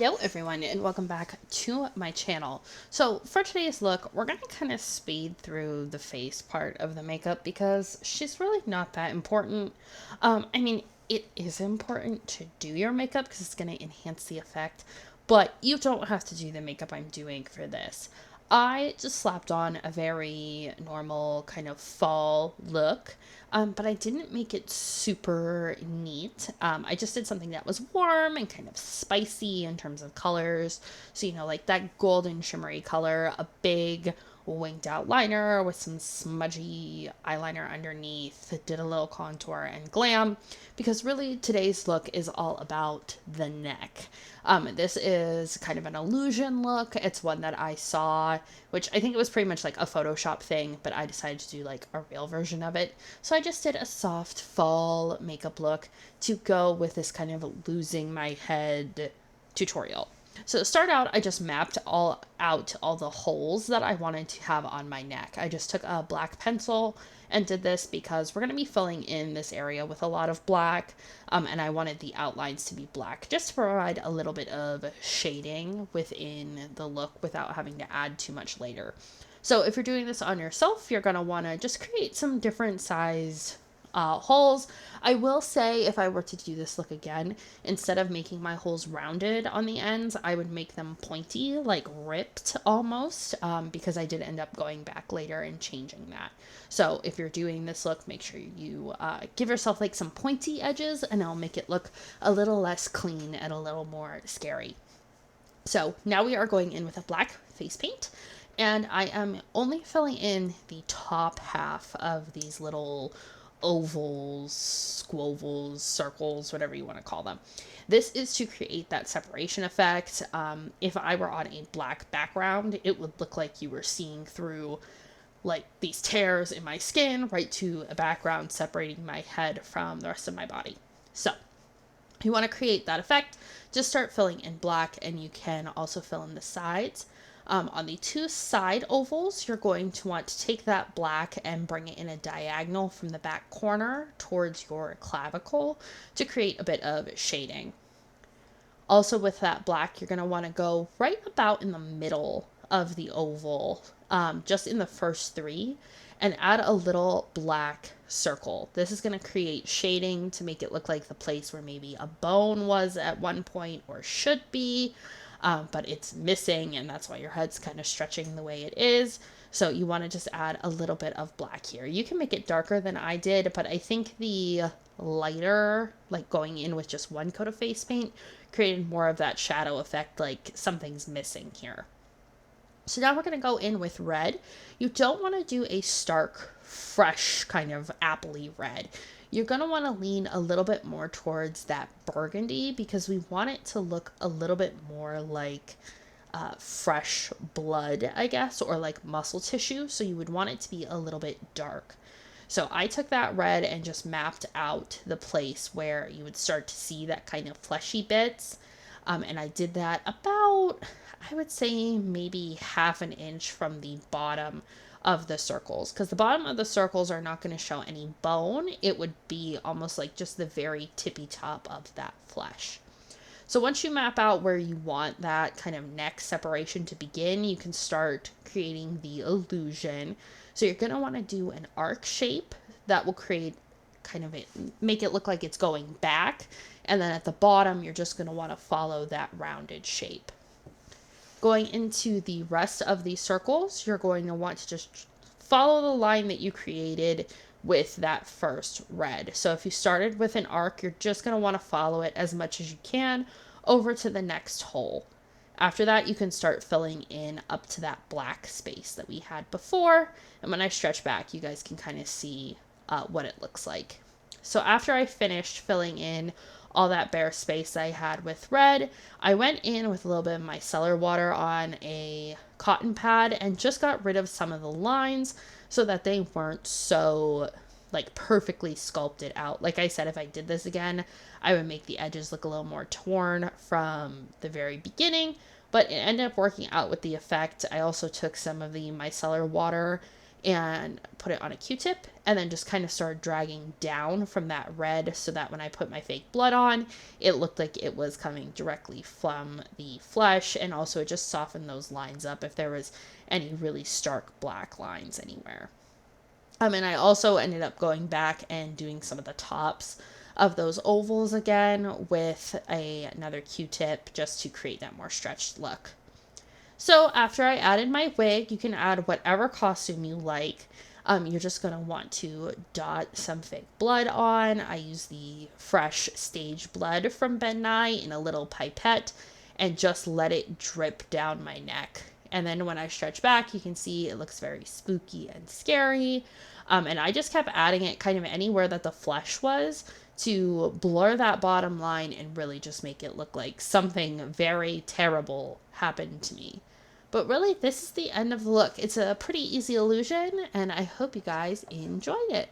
Hello everyone and welcome back to my channel. So for today's look, we're going to kind of speed through the face part of the makeup because she's really not that important. It is important to do your makeup because it's going to enhance the effect, but you don't have to do the makeup I'm doing for this. I just slapped on a very normal kind of fall look, but I didn't make it super neat. I just did something that was warm and kind of spicy in terms of colors. So, like that golden shimmery color, a big winged out liner with some smudgy eyeliner underneath, did a little contour and glam, because really today's look is all about the neck. This is kind of an illusion look. It's one that I saw, which I think it was pretty much like a Photoshop thing, but I decided to do like a real version of it. So I just did a soft fall makeup look to go with this kind of losing my head tutorial. So to start out, I just mapped all the holes that I wanted to have on my neck. I just took a black pencil and did this because we're going to be filling in this area with a lot of black, and I wanted the outlines to be black just to provide a little bit of shading within the look without having to add too much later. So if you're doing this on yourself, you're going to want to just create some different size holes. I will say if I were to do this look again, instead of making my holes rounded on the ends, I would make them pointy, like ripped almost, because I did end up going back later and changing that. So if you're doing this look, make sure you give yourself like some pointy edges, and it'll make it look a little less clean and a little more scary. So now we are going in with a black face paint, and I am only filling in the top half of these little ovals, squovals, circles, whatever you want to call them. This is to create that separation effect. If I were on a black background, it would look like you were seeing through like these tears in my skin right to a background separating my head from the rest of my body. So you want to create that effect, just start filling in black, and you can also fill in the sides. On the two side ovals, you're going to want to take that black and bring it in a diagonal from the back corner towards your clavicle to create a bit of shading. Also with that black, you're going to want to go right about in the middle of the oval, just in the first three, and add a little black circle. This is going to create shading to make it look like the place where maybe a bone was at one point or should be. But it's missing, and that's why your head's kind of stretching the way it is. So you want to just add a little bit of black here. You can make it darker than I did, but I think the lighter, like going in with just one coat of face paint, created more of that shadow effect, like something's missing here. So now we're going to go in with red. You don't want to do a stark, fresh kind of appley red. You're going to want to lean a little bit more towards that burgundy because we want it to look a little bit more like fresh blood, I guess, or like muscle tissue. So you would want it to be a little bit dark. So I took that red and just mapped out the place where you would start to see that kind of fleshy bits. And I did that about, I would say maybe half an inch from the bottom of the circles, because the bottom of the circles are not going to show any bone. It would be almost like just the very tippy top of that flesh. So once you map out where you want that kind of neck separation to begin, you can start creating the illusion. So you're going to want to do an arc shape that will create kind of make it look like it's going back. And then at the bottom, you're just going to want to follow that rounded shape. Going into the rest of the circles, you're going to want to just follow the line that you created with that first red. So if you started with an arc, you're just going to want to follow it as much as you can over to the next hole. After that, you can start filling in up to that black space that we had before. And when I stretch back, you guys can kind of see what it looks like. So after I finished filling in all that bare space I had with red, I went in with a little bit of micellar water on a cotton pad and just got rid of some of the lines so that they weren't so like perfectly sculpted out. Like I said, if I did this again, I would make the edges look a little more torn from the very beginning, but it ended up working out with the effect. I also took some of the micellar water and put it on a Q-tip, and then just kind of started dragging down from that red so that when I put my fake blood on, it looked like it was coming directly from the flesh, and also it just softened those lines up if there was any really stark black lines anywhere. And I also ended up going back and doing some of the tops of those ovals again with another Q-tip just to create that more stretched look. So after I added my wig, you can add whatever costume you like. You're just going to want to dot some fake blood on. I use the fresh stage blood from Ben Nye in a little pipette and just let it drip down my neck. And then when I stretch back, you can see it looks very spooky and scary. And I just kept adding it kind of anywhere that the flesh was to blur that bottom line and really just make it look like something very terrible happened to me. But really, this is the end of the look. It's a pretty easy illusion, and I hope you guys enjoyed it.